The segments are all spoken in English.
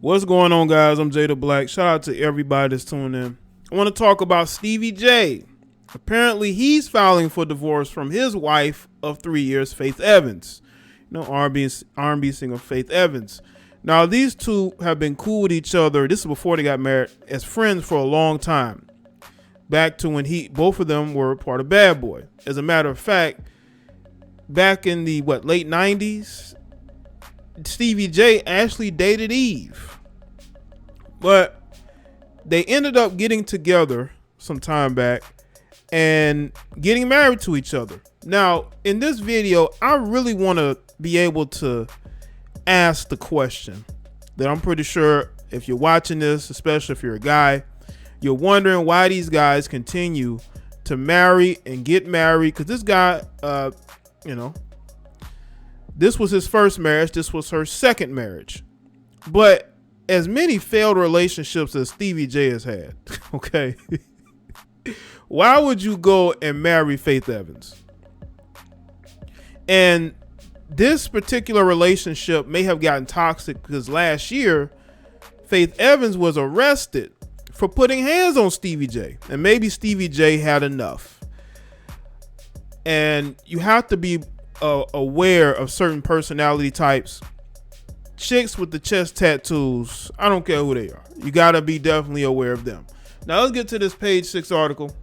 What's going on, guys? I'm Jaye the Black. Shout out to everybody that's tuning in. I want to talk about Stevie Jaye. Apparently, he's filing for divorce from his wife of 3 years, Faith Evans. R&B singer Faith Evans. Now, these two have been cool with each other. This is before they got married, as friends for a long time. Back to when both of them were part of Bad Boy. As a matter of fact, back in the late 90s, Stevie Jaye actually dated Eve. But they ended up getting together some time back and getting married to each other. Now, in this video, I really want to be able to ask the question that I'm pretty sure if you're watching this, especially if you're a guy, you're wondering why these guys continue to marry and get married. Because this guy, this was his first marriage. This was her second marriage. But as many failed relationships as Stevie Jaye has had, okay, why would you go and marry Faith Evans? And this particular relationship may have gotten toxic because last year, Faith Evans was arrested for putting hands on Stevie Jaye. And maybe Stevie Jaye had enough. And you have to be aware of certain personality types. Chicks with the chest tattoos, I don't care who they are. You got to be definitely aware of them. Now let's get to this page 6 article.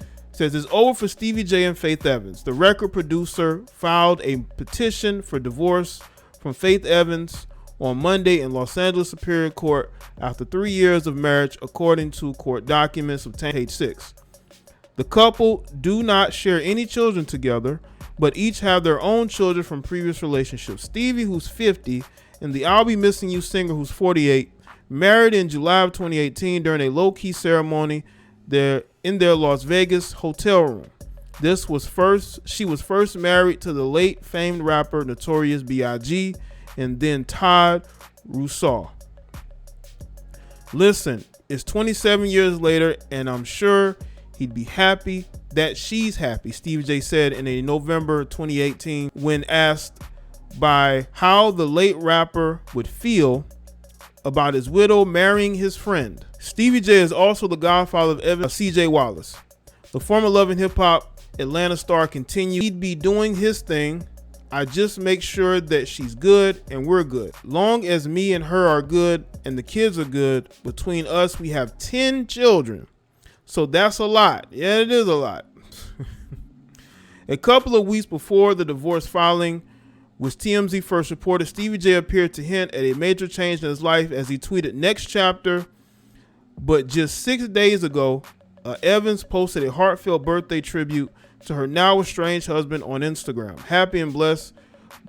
It says it's over for Stevie Jaye and Faith Evans. The record producer filed a petition for divorce from Faith Evans on Monday in Los Angeles Superior Court after 3 years of marriage, according to court documents obtained page 6. The couple do not share any children together, but each have their own children from previous relationships. Stevie, who's 50, and the I'll Be Missing You singer, who's 48, married in July of 2018 during a low-key ceremony in their Las Vegas hotel room. She was first married to the late famed rapper Notorious B.I.G. and then Todd Rousseau. Listen, it's 27 years later, and I'm sure he'd be happy that she's happy, Stevie Jaye said in a November 2018 when asked by how the late rapper would feel about his widow marrying his friend. Stevie Jaye is also the godfather of Evans C.J. Wallace. The former Love and Hip Hop Atlanta star continued, he'd be doing his thing. I just make sure that she's good and we're good. Long as me and her are good and the kids are good, between us we have 10 children. So that's a lot. Yeah, it is a lot. A couple of weeks before the divorce filing, which TMZ first reported, Stevie Jaye appeared to hint at a major change in his life as he tweeted next chapter. But just 6 days ago, Evans posted a heartfelt birthday tribute to her now estranged husband on Instagram. Happy and blessed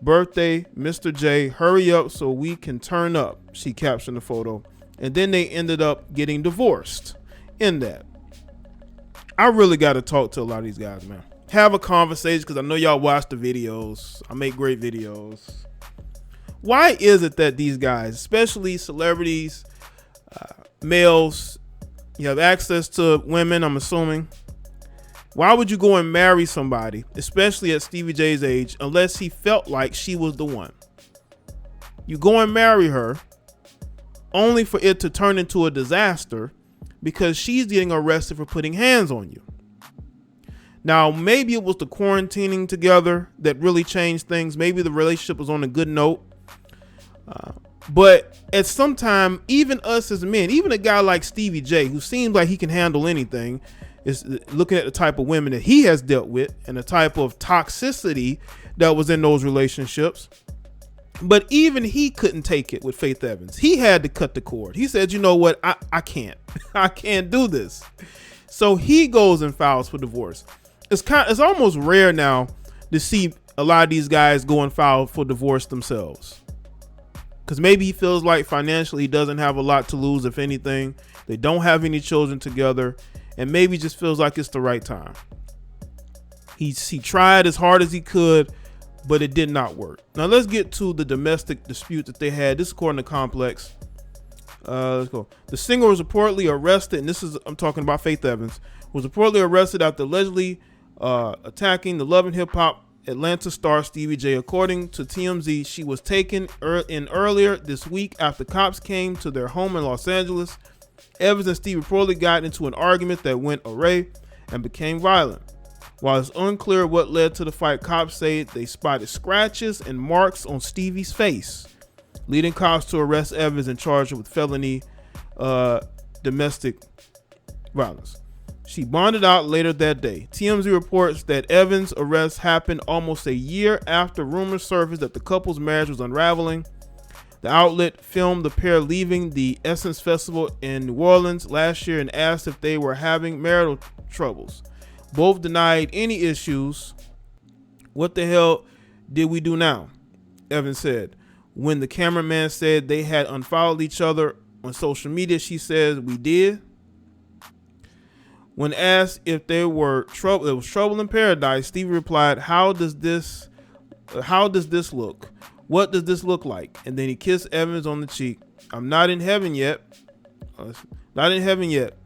birthday, Mr. Jaye. Hurry up so we can turn up, she captioned the photo. And then they ended up getting divorced in that. I really got to talk to a lot of these guys, man. Have a conversation because I know y'all watch the videos. I make great videos. Why is it that these guys, especially celebrities, males, you have access to women, I'm assuming. Why would you go and marry somebody, especially at Stevie Jaye's age, unless he felt like she was the one? You go and marry her only for it to turn into a disaster because she's getting arrested for putting hands on you. Now, maybe it was the quarantining together that really changed things. Maybe the relationship was on a good note. But at some time, even us as men, even a guy like Stevie Jaye, who seems like he can handle anything, is looking at the type of women that he has dealt with and the type of toxicity that was in those relationships. But even he couldn't take it with Faith Evans. He had to cut the cord. He said, you know what? I can't. I can't do this. So he goes and files for divorce. It's almost rare now to see a lot of these guys go and file for divorce themselves. Because maybe he feels like financially he doesn't have a lot to lose, if anything. They don't have any children together. And maybe just feels like it's the right time. He tried as hard as he could, but it did not work. Now let's get to the domestic dispute that they had. This is according to Complex. Let's go. The singer was reportedly arrested, and I'm talking about Faith Evans, was reportedly arrested after allegedly attacking the Love and Hip Hop Atlanta star Stevie J. According to TMZ, she was taken in earlier this week after cops came to their home in Los Angeles. Evans and Stevie reportedly got into an argument that went awry and became violent. While it's unclear what led to the fight, cops say they spotted scratches and marks on Stevie's face, leading cops to arrest Evans and charge her with felony domestic violence. She bonded out later that day. TMZ reports that Evans' arrest happened almost a year after rumors surfaced that the couple's marriage was unraveling. The outlet filmed the pair leaving the Essence Festival in New Orleans last year and asked if they were having marital troubles. Both denied any issues. "What the hell did we do now?" Evans said. When the cameraman said they had unfollowed each other on social media, she said, "We did." When asked if there was trouble in paradise, Stevie replied, How does this look? What does this look like?" And then he kissed Evans on the cheek. "I'm not in heaven yet." Not in heaven yet.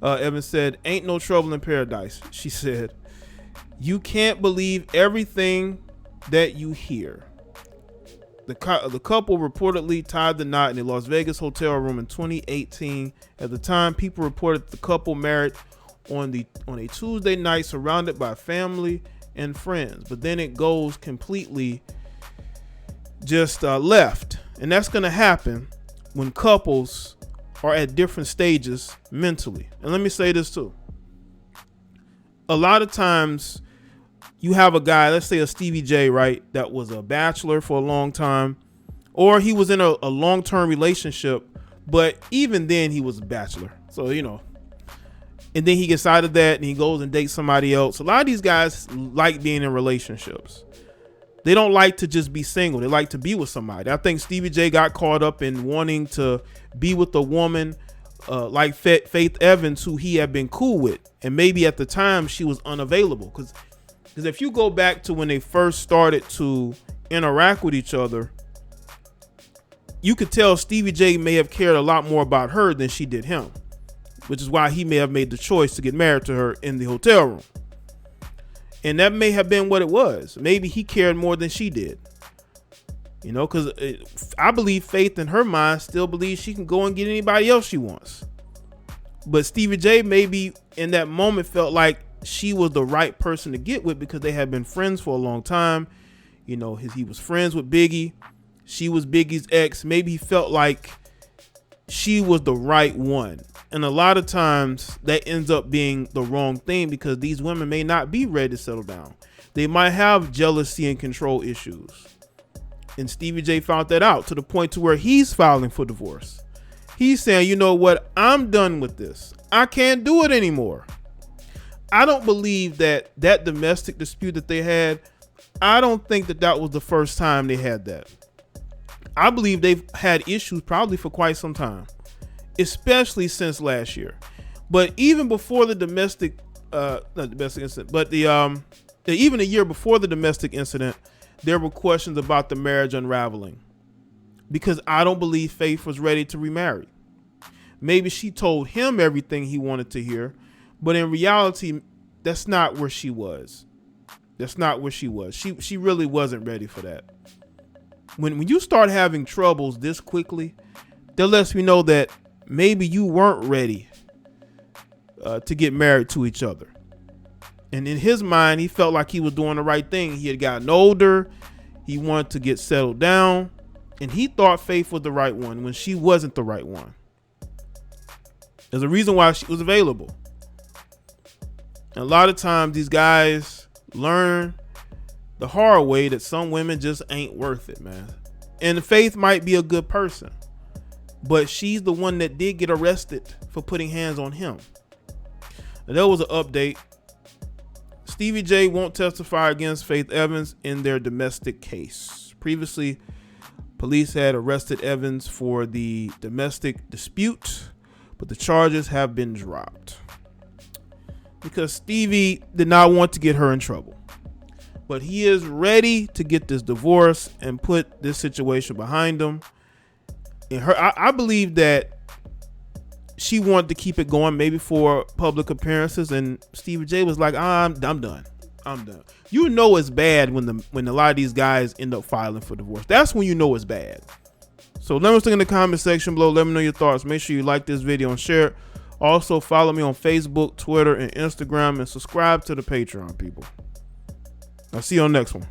Evans said, "Ain't no trouble in paradise." She said, "You can't believe everything that you hear." The couple reportedly tied the knot in a Las Vegas hotel room in 2018. At the time, people reported the couple married on a Tuesday night surrounded by family and friends. But then it goes completely just left. And that's going to happen when couples are at different stages mentally. And let me say this too. A lot of times you have a guy, let's say a Stevie J, right, that was a bachelor for a long time, or he was in a long-term relationship, but even then he was a bachelor. So, and then he gets out of that and he goes and dates somebody else. A lot of these guys like being in relationships. They don't like to just be single. They like to be with somebody. I think Stevie J got caught up in wanting to be with a woman like Faith Evans, who he had been cool with. And maybe at the time she was unavailable. Because if you go back to when they first started to interact with each other, you could tell Stevie J may have cared a lot more about her than she did him, which is why he may have made the choice to get married to her in the hotel room. And that may have been what it was. Maybe he cared more than she did. Because I believe Faith in her mind still believes she can go and get anybody else she wants. But Stevie J maybe in that moment felt like she was the right person to get with because they had been friends for a long time. He was friends with Biggie. She was Biggie's ex. Maybe he felt like she was the right one. And a lot of times that ends up being the wrong thing because these women may not be ready to settle down. They might have jealousy and control issues. And Stevie J found that out to the point to where he's filing for divorce. He's saying, "You know what? I'm done with this. I can't do it anymore." I don't believe that domestic dispute that they had, I don't think that was the first time they had that. I believe they've had issues probably for quite some time, especially since last year. But even before the domestic, not domestic incident, but even a year before the domestic incident, there were questions about the marriage unraveling because I don't believe Faith was ready to remarry. Maybe she told him everything he wanted to hear, but in reality, that's not where she was. That's not where she was. She really wasn't ready for that. When you start having troubles this quickly, that lets me know that maybe you weren't ready to get married to each other. And in his mind, he felt like he was doing the right thing. He had gotten older. He wanted to get settled down. And he thought Faith was the right one when she wasn't the right one. There's a reason why she was available. And a lot of times these guys learn the hard way that some women just ain't worth it, man. And Faith might be a good person, but she's the one that did get arrested for putting hands on him. And there was an update. Stevie J won't testify against Faith Evans in their domestic case. Previously, police had arrested Evans for the domestic dispute, but the charges have been dropped because Stevie did not want to get her in trouble. But he is ready to get this divorce and put this situation behind him. And I believe that she wanted to keep it going maybe for public appearances, and Stevie J was like, I'm done. I'm done. You know it's bad when a lot of these guys end up filing for divorce. That's when you know it's bad. So let me know in the comment section below. Let me know your thoughts. Make sure you like this video and share it. Also follow me on Facebook, Twitter, and Instagram, and subscribe to the Patreon, people. I'll see you on the next one.